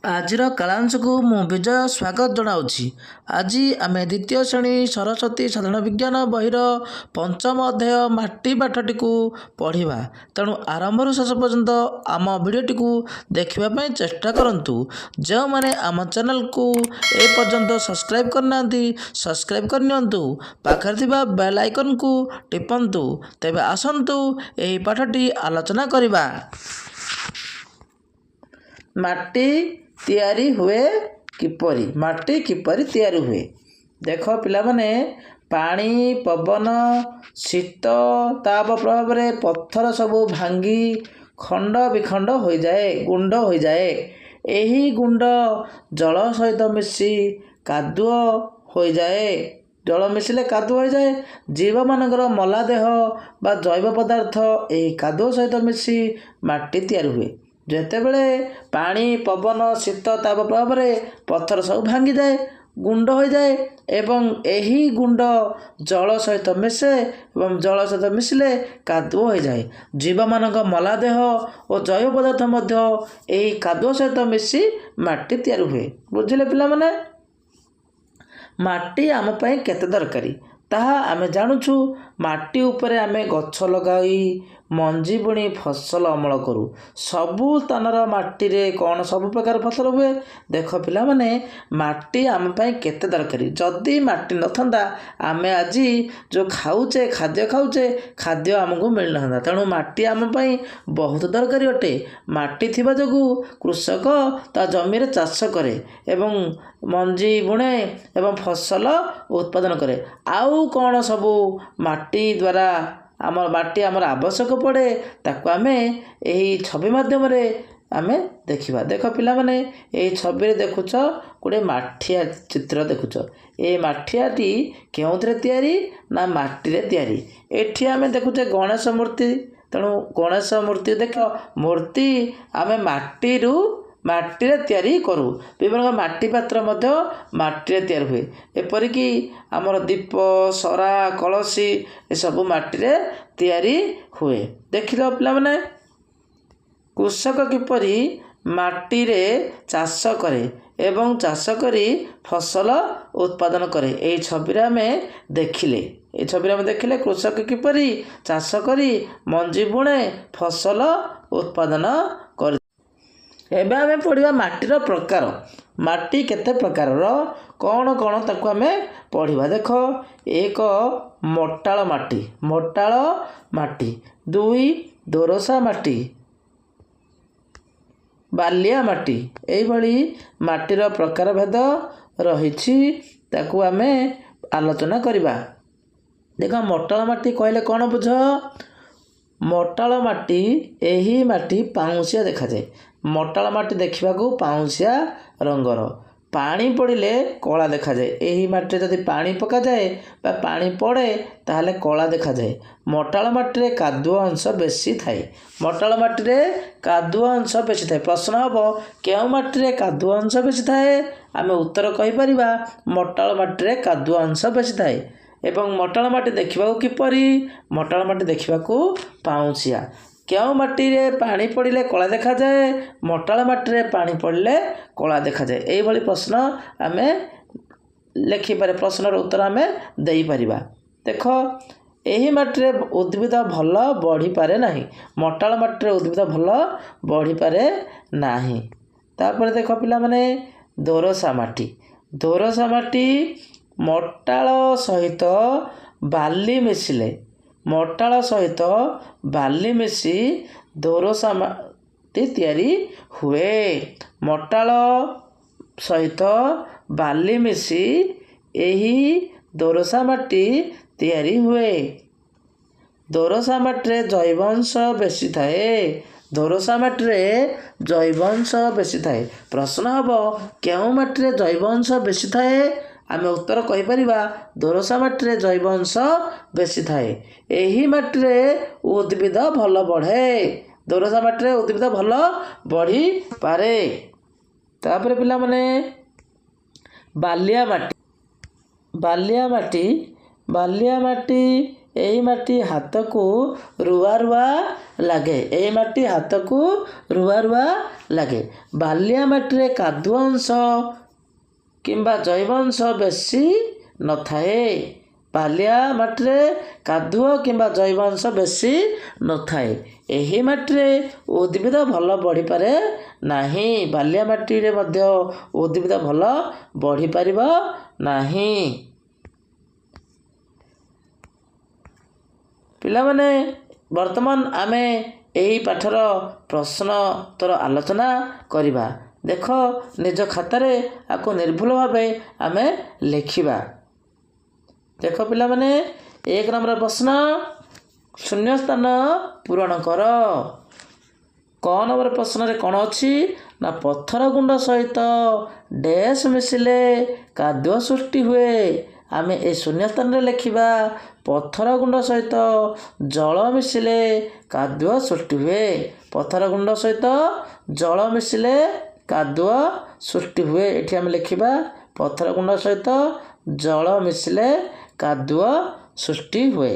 ଆଜିର କାଳାଂଶକୁ ମୁଁ ବିଜୟ ସ୍ୱାଗତ ଜଣାଉଛି। ଆଜି ଆମେ ଦ୍ୱିତୀୟ ଶ୍ରେଣୀ ସରସ୍ୱତୀ ସାଧାରଣ ବିଜ୍ଞାନ ବହିର ପଞ୍ଚମ ଅଧ୍ୟାୟ ମାଟି ପାଠଟିକୁ ପଢ଼ିବା। ତେଣୁ ଆରମ୍ଭରୁ ଶେଷ ପର୍ଯ୍ୟନ୍ତ ଆମ ଭିଡ଼ିଓଟିକୁ ଦେଖିବା ପାଇଁ ଚେଷ୍ଟା କରନ୍ତୁ। ଯେଉଁମାନେ ଆମ ଚ୍ୟାନେଲକୁ ଏ ପର୍ଯ୍ୟନ୍ତ ସବସ୍କ୍ରାଇବ୍ କରିନାହାନ୍ତି ସବସ୍କ୍ରାଇବ୍ କରିନିଅନ୍ତୁ। ପାଖରେ ଥିବା ବେଲ୍ ଆଇକନ୍କୁ ଟିପନ୍ତୁ। ତେବେ ଆସନ୍ତୁ ଏହି ପାଠଟି ଆଲୋଚନା କରିବା। ମାଟି ତିଆରି ହୁଏ କିପରି? ମାଟି କିପରି ତିଆରି ହୁଏ? ଦେଖ ପିଲାମାନେ, ପାଣି, ପବନ, ଶୀତ, ତାପ ପ୍ରଭାବରେ ପଥର ସବୁ ଭାଙ୍ଗି ଖଣ୍ଡ ବିଖଣ୍ଡ ହୋଇଯାଏ, ଗୁଣ୍ଡ ହୋଇଯାଏ। ଏହି ଗୁଣ୍ଡ ଜଳ ସହିତ ମିଶି କାଦୁଅ ହୋଇଯାଏ। ଜଳ ମିଶିଲେ କାଦୁଅ ହୋଇଯାଏ। ଜୀବମାନଙ୍କର ମଲା ଦେହ ବା ଜୈବ ପଦାର୍ଥ ଏହି କାଦୁଅ ସହିତ ମିଶି ମାଟି ତିଆରି ହୁଏ। ଯେତେବେଳେ ପାଣି, ପବନ, ଶୀତ, ତାପ ପ୍ରଭାବରେ ପଥର ସବୁ ଭାଙ୍ଗିଯାଏ, ଗୁଣ୍ଡ ହୋଇଯାଏ ଏବଂ ଏହି ଗୁଣ୍ଡ ଜଳ ସହିତ ମିଶେ ଏବଂ ଜଳ ସହିତ ମିଶିଲେ କାଦୁଅ ହୋଇଯାଏ। ଜୀବମାନଙ୍କ ମଲା ଦେହ ଓ ଜୈବ ପଦାର୍ଥ ମଧ୍ୟ ଏହି କାଦୁଅ ସହିତ ମିଶି ମାଟି ତିଆରି ହୁଏ। ବୁଝିଲେ ପିଲାମାନେ? ମାଟି ଆମ ପାଇଁ କେତେ ଦରକାରୀ ତାହା ଆମେ ଜାଣୁଛୁ। ମାଟି ଉପରେ ଆମେ ଗଛ ଲଗାଇ ମଞ୍ଜି ବୁଣି ଫସଲ ଅମଳ କରୁ। ସବୁ ସ୍ଥାନର ମାଟିରେ କ'ଣ ସବୁ ପ୍ରକାର ଫସଲ ହୁଏ? ଦେଖ ପିଲାମାନେ, ମାଟି ଆମ ପାଇଁ କେତେ ଦରକାରୀ। ଯଦି ମାଟି ନଥାନ୍ତା ଆମେ ଆଜି ଯେଉଁ ଖାଉଛେ, ଖାଦ୍ୟ ଆମକୁ ମିଳିନଥାନ୍ତା। ତେଣୁ ମାଟି ଆମ ପାଇଁ ବହୁତ ଦରକାରୀ ଅଟେ। ମାଟି ଥିବା ଯୋଗୁଁ କୃଷକ ତା ଜମିରେ ଚାଷ କରେ ଏବଂ ମଞ୍ଜି ବୁଣେ ଏବଂ ଫସଲ ଉତ୍ପାଦନ କରେ। ଆଉ କ'ଣ ସବୁ ମାଟି ଦ୍ୱାରା ମାଟି ଆମର ଆବଶ୍ୟକ ପଡ଼େ, ତାକୁ ଆମେ ଏହି ଛବି ମାଧ୍ୟମରେ ଆମେ ଦେଖିବା। ଦେଖ ପିଲାମାନେ, ଏହି ଛବିରେ ଦେଖୁଛ ଗୋଟିଏ ମାଠିଆ ଚିତ୍ର ଦେଖୁଛ। ଏ ମାଠିଆଟି କେଉଁଥିରେ ତିଆରି? ନା ମାଟିରେ ତିଆରି। ଏଠି ଆମେ ଦେଖୁଛେ ଗଣେଶ ମୂର୍ତ୍ତି। ତେଣୁ ଗଣେଶ ମୂର୍ତ୍ତି ଦେଖ, ମୂର୍ତ୍ତି ଆମେ ମାଟିରେ ତିଆରି କରୁ। ବିଭିନ୍ନ ମାଟି ପାତ୍ର ମଧ୍ୟ ମାଟିରେ ତିଆରି ହୁଏ। ଏପରିକି ଆମର ଦୀପ, ସରା, କଳସୀ ଏସବୁ ମାଟିରେ ତିଆରି ହୁଏ। ଦେଖିଲ ପିଲାମାନେ, କୃଷକ କିପରି ମାଟିରେ ଚାଷ କରେ ଏବଂ ଚାଷ କରି ଫସଲ ଉତ୍ପାଦନ କରେ। ଏହି ଛବିରେ ଆମେ ଦେଖିଲେ କୃଷକ କିପରି ଚାଷ କରି ମଞ୍ଜି ବୁଣେ, ଫସଲ ଉତ୍ପାଦନ କରେ। ଏବେ ଆମେ ପଢ଼ିବା ମାଟିର ପ୍ରକାର। ମାଟି କେତେ ପ୍ରକାରର, କ'ଣ କ'ଣ ତାକୁ ଆମେ ପଢ଼ିବା। ଦେଖ, 1 ମୋଟାଳ ମାଟି, 2 ଦୋରସା ମାଟି, ବାଲିଆ ମାଟି। ଏହିଭଳି ମାଟିର ପ୍ରକାର ଭେଦ ରହିଛି, ତାକୁ ଆମେ ଆଲୋଚନା କରିବା। ଦେଖ, ମୋଟାଳ ମାଟି କହିଲେ କ'ଣ ବୁଝ? ମୋଟାଳ ମାଟି, ଏହି ମାଟି ପାଉଁଶିଆ ଦେଖାଯାଏ। ମୋଟାଳ ମାଟି ଦେଖିବାକୁ ପାଉଁଶିଆ ରଙ୍ଗର। ପାଣି ପଡ଼ିଲେ କଳା ଦେଖାଯାଏ। ଏହି ମାଟିରେ ଯଦି ପାଣି ପକାଯାଏ ବା ପାଣି ପଡ଼େ ତାହେଲେ କଳା ଦେଖାଯାଏ। ମୋଟାଳ ମାଟିରେ କାଦୁଅ ଅଂଶ ବେଶୀ ଥାଏ। ପ୍ରଶ୍ନ ହେବ, କେଉଁ ମାଟିରେ କାଦୁଅ ଅଂଶ ବେଶୀ ଥାଏ? ଆମେ ଉତ୍ତର କହିପାରିବା, ମୋଟାଳ ମାଟିରେ କାଦୁଅ ଅଂଶ ବେଶୀ ଥାଏ। ଏବଂ ମୋଟାଳ ମାଟି ଦେଖିବାକୁ କିପରି? ମୋଟାଳ ମାଟି ଦେଖିବାକୁ ପାଉଁଶିଆ। କେଉଁ ମାଟିରେ ପାଣି ପଡ଼ିଲେ କଳା ଦେଖାଯାଏ? ମୋଟାଳ ମାଟିରେ ପାଣି ପଡ଼ିଲେ କଳା ଦେଖାଯାଏ। ଏହିଭଳି ପ୍ରଶ୍ନ ଆମେ ପ୍ରଶ୍ନର ଉତ୍ତର ଆମେ ଦେଇପାରିବା। ଦେଖ, ଏହି ମାଟିରେ ଉଦ୍ଭିଦ ଭଲ ବଢ଼ିପାରେ ନାହିଁ। ମୋଟାଳ ମାଟିରେ ଉଦ୍ଭିଦ ଭଲ ବଢ଼ିପାରେ ନାହିଁ। ତାପରେ ଦେଖ ପିଲାମାନେ, ଦୋରସା ମାଟି। ମୋଟାଳ ସହିତ ବାଲି ମିଶି ଦୋରସା ମାଟି ତିଆରି ହୁଏ। ମୋଟାଳ ସହିତ ବାଲି ମିଶି ଏହି ଦୋରସା ମାଟି ତିଆରି ହୁଏ। ଦୋରସା ମାଟିରେ ଜୈବ ଅଂଶ ବେଶୀ ଥାଏ। ପ୍ରଶ୍ନ ହେବ, କେଉଁ ମାଟିରେ ଜୈବ ଅଂଶ ବେଶୀ ଥାଏ? ଆମେ ଉତ୍ତର କହିପାରିବା, ଦୋରସା ମାଟିରେ ଜୈବ ଅଂଶ ବେଶୀ ଥାଏ। ଏହି ମାଟିରେ ଉଦ୍ଭିଦ ଭଲ ବଢ଼େ। ଦୋରସା ମାଟିରେ ଉଦ୍ଭିଦ ଭଲ ବଢ଼ିପାରେ। ତାପରେ ପିଲାମାନେ, ବାଲିଆ ମାଟି ଏହି ମାଟି ହାତକୁ ରୁଆ ରୁଆ ଲାଗେ। ଏହି ମାଟି ହାତକୁ ରୁଆ ରୁଆ ଲାଗେ। ବାଲିଆ ମାଟିରେ କାଦୁଅ ଅଂଶ କିମ୍ବା ଜୈବ ଅଂଶ ବେଶୀ ନଥାଏ। ବାଲିଆ ମାଟିରେ କାଦୁଅ କିମ୍ବା ଜୈବ ଅଂଶ ବେଶୀ ନଥାଏ। ଏହି ମାଟିରେ ଉଦ୍ଭିଦ ଭଲ ବଢ଼ିପାରେ ନାହିଁ। ବାଲିଆ ମାଟିରେ ମଧ୍ୟ ଉଦ୍ଭିଦ ଭଲ ବଢ଼ିପାରିବ ନାହିଁ। ପିଲାମାନେ, ବର୍ତ୍ତମାନ ଆମେ ଏହି ପାଠର ପ୍ରଶ୍ନ ଉତ୍ତର ଆଲୋଚନା କରିବା। ଦେଖ, ନିଜ ଖାତାରେ ଆକୁ ନିର୍ଭୁଲ ଭାବେ ଆମେ ଲେଖିବା। ଦେଖ ପିଲାମାନେ, 1 ନମ୍ବର ପ୍ରଶ୍ନ, ଶୂନ୍ୟସ୍ଥାନ ପୂରଣ କର। କ ନମ୍ବର ପ୍ରଶ୍ନରେ କ'ଣ ଅଛି ନା ପଥର ଗୁଣ୍ଡ ସହିତ ଡ୍ୟାସ୍ ମିଶିଲେ କାଦୁଅ ସୃଷ୍ଟି ହୁଏ। ଆମେ ଏ ଶୂନ୍ୟସ୍ଥାନରେ ଲେଖିବା ପଥର ଗୁଣ୍ଡ ସହିତ ଜଳ ମିଶିଲେ କାଦୁଅ ସୃଷ୍ଟି ହୁଏ। ପଥର ଗୁଣ୍ଡ ସହିତ ଜଳ ମିଶିଲେ କାଦୁଅ ସୃଷ୍ଟି ହୁଏ। ଏଠି ଆମେ ଲେଖିବା ପଥର ଗୁଣ୍ଡ ସହିତ ଜଳ ମିଶିଲେ କାଦୁଅ ସୃଷ୍ଟି ହୁଏ।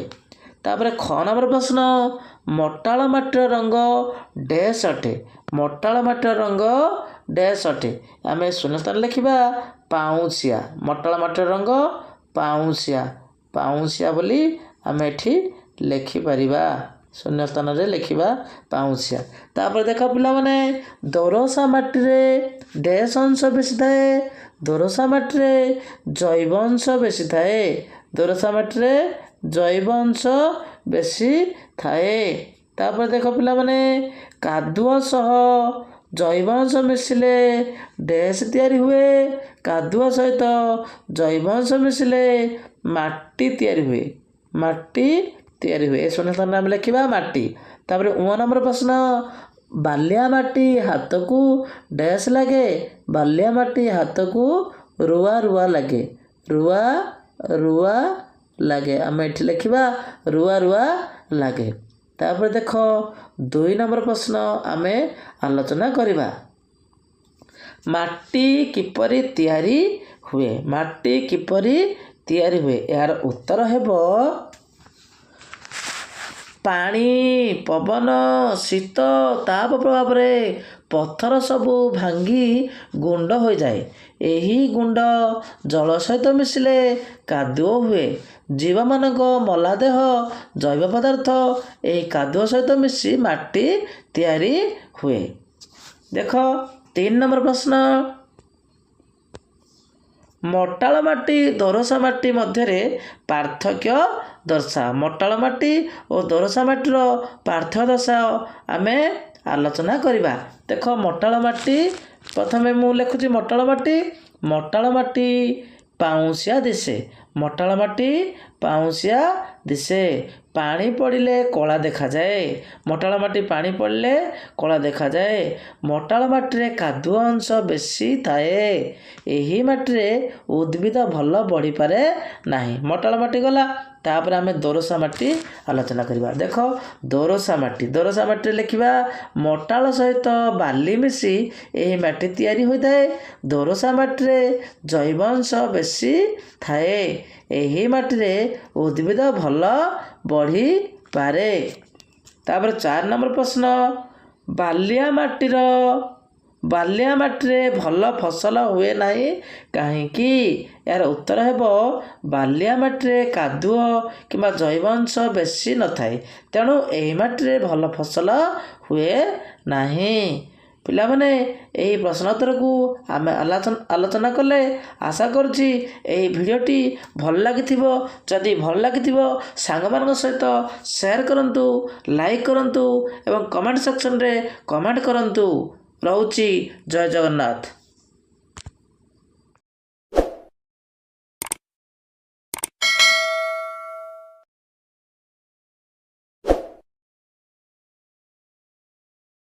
ତାପରେ ଖ ନମ୍ବର ପ୍ରଶ୍ନ, ମଟାଳ ମାଟିର ରଙ୍ଗ ଡ୍ୟାସ୍ ଅଟେ। ମଟାଳ ମାଟିର ରଙ୍ଗ ଡ୍ୟାସ୍ ଅଟେ। ଆମେ ଶୂନ୍ୟସ୍ଥାନ ଲେଖିବା ପାଉଁଶିଆ। ମଟାଳ ମାଟିର ରଙ୍ଗ ପାଉଁଶିଆ। ପାଉଁଶିଆ ବୋଲି ଆମେ ଏଠି ଲେଖିପାରିବା। ଶୂନ୍ୟସ୍ଥାନରେ ଲେଖିବା ପାଉଁଶିଆ। ତାପରେ ଦେଖ ପିଲାମାନେ, ଦୋରସା ମାଟିରେ ଡ୍ୟାସ୍ ଅଂଶ ବେଶୀ ଥାଏ। ଦୋରସା ମାଟିରେ ଜୈବ ଅଂଶ ବେଶୀ ଥାଏ। ଦୋରସା ମାଟିରେ ଜୈବ ଅଂଶ ବେଶୀ ଥାଏ। ତାପରେ ଦେଖ ପିଲାମାନେ, କାଦୁଅ ସହ ଜୈବ ଅଂଶ ମିଶିଲେ ଡ୍ୟାସ୍ ତିଆରି ହୁଏ। କାଦୁଅ ସହିତ ଜୈବ ଅଂଶ ମିଶିଲେ ମାଟି ତିଆରି ହୁଏ। ମାଟି ତିଆରି ହୁଏ। ଏ ଶୂନ୍ୟସ୍ଥାନରେ ଆମେ ଲେଖିବା ମାଟି। ତାପରେ 1 ନମ୍ବର ପ୍ରଶ୍ନ, ବାଲିଆ ମାଟି ହାତକୁ ଡ୍ୟାସ୍ ଲାଗେ। ବାଲିଆ ମାଟି ହାତକୁ ରୁଆ ରୁଆ ଲାଗେ। ରୁଆ ରୁଆ ଲାଗେ। ଆମେ ଏଠି ଲେଖିବା ରୁଆ ରୁଆ ଲାଗେ। ତାପରେ ଦେଖ, 2 ନମ୍ବର ପ୍ରଶ୍ନ ଆମେ ଆଲୋଚନା କରିବା। ମାଟି କିପରି ତିଆରି ହୁଏ? ମାଟି କିପରି ତିଆରି ହୁଏ? ଏହାର ଉତ୍ତର ହେବ ପାଣି, ପବନ, ଶୀତ, ତାପ ପ୍ରଭାବରେ ପଥର ସବୁ ଭାଙ୍ଗି ଗୁଣ୍ଡ ହୋଇଯାଏ। ଏହି ଗୁଣ୍ଡ ଜଳ ସହିତ ମିଶିଲେ କାଦୁଅ ହୁଏ। ଜୀବମାନଙ୍କ ମଲାଦେହ ଜୈବ ପଦାର୍ଥ ଏହି କାଦୁଅ ସହିତ ମିଶି ମାଟି ତିଆରି ହୁଏ। ଦେଖ, 3 ନମ୍ବର ପ୍ରଶ୍ନ, ମଟାଳ ମାଟି ଦୋରସା ମାଟି ମଧ୍ୟରେ ପାର୍ଥକ୍ୟ ଦର୍ଶାଅ। ମଟାଳ ମାଟି ଓ ଦୋରସା ମାଟିର ପାର୍ଥକ୍ୟ ଦର୍ଶାଅ। ଆମେ ଆଲୋଚନା କରିବା। ଦେଖ, ମଟାଳ ମାଟି, ପ୍ରଥମେ ମୁଁ ଲେଖୁଛି ମଟାଳ ମାଟି। ମଟାଳ ମାଟି ପାଉଁଶିଆ ଦିଶେ। ମଟାଳ ମାଟି ପାଉଁଶିଆ ଦିଶେ। ପାଣି ପଡ଼ିଲେ କଳା ଦେଖାଯାଏ। ମଟାଳ ମାଟି ପାଣି ପଡ଼ିଲେ କଳା ଦେଖାଯାଏ। ମଟାଳ ମାଟିରେ କାଦୁଅ ଅଂଶ ବେଶୀ ଥାଏ। ଏହି ମାଟିରେ ଉଦ୍ଭିଦ ଭଲ ବଢ଼ିପାରେ ନାହିଁ। ମଟାଳ ମାଟି ଗଲା। ତାପରେ ଆମେ ଦୋରସା ମାଟି ଆଲୋଚନା କରିବା। ଦେଖ, ଦୋରସା ମାଟି। ଦୋରସା ମାଟିରେ ଲେଖିବା ମଟାଳ ସହିତ ବାଲି ମିଶି ଏହି ମାଟି ତିଆରି ହୋଇଥାଏ। ଦୋରସା ମାଟିରେ ଜୈବ ଅଂଶ ବେଶୀ ଥାଏ। ଏହି ମାଟିରେ ଉଦ୍ଭିଦ ଭଲ ବଢ଼ିପାରେ। ତାପରେ 4 ନମ୍ବର ପ୍ରଶ୍ନ, ବାଲିଆ ମାଟିରେ ଭଲ ଫସଲ ହୁଏ ନାହିଁ କାହିଁକି? ଏହାର ଉତ୍ତର ହେବ ବାଲିଆ ମାଟିରେ କାଦୁଅ କିମ୍ବା ଜୈବ ଅଂଶ ବେଶୀ ନଥାଏ। ତେଣୁ ଏହି ମାଟିରେ ଭଲ ଫସଲ ହୁଏ ନାହିଁ। ପିଲାମାନେ, ଏହି ପ୍ରଶ୍ନ ଉତ୍ତରକୁ ଆମେ ଆଲୋଚନା କଲେ। ଆଶା କରୁଛି ଏହି ଭିଡ଼ିଓଟି ଭଲ ଲାଗିଥିବ। ଯଦି ଭଲ ଲାଗିଥିବ ସାଙ୍ଗମାନଙ୍କ ସହିତ ସେୟାର କରନ୍ତୁ, ଲାଇକ୍ କରନ୍ତୁ ଏବଂ କମେଣ୍ଟ ସେକ୍ସନରେ କମେଣ୍ଟ କରନ୍ତୁ। ରହୁଛି। ଜୟ ଜଗନ୍ନାଥ।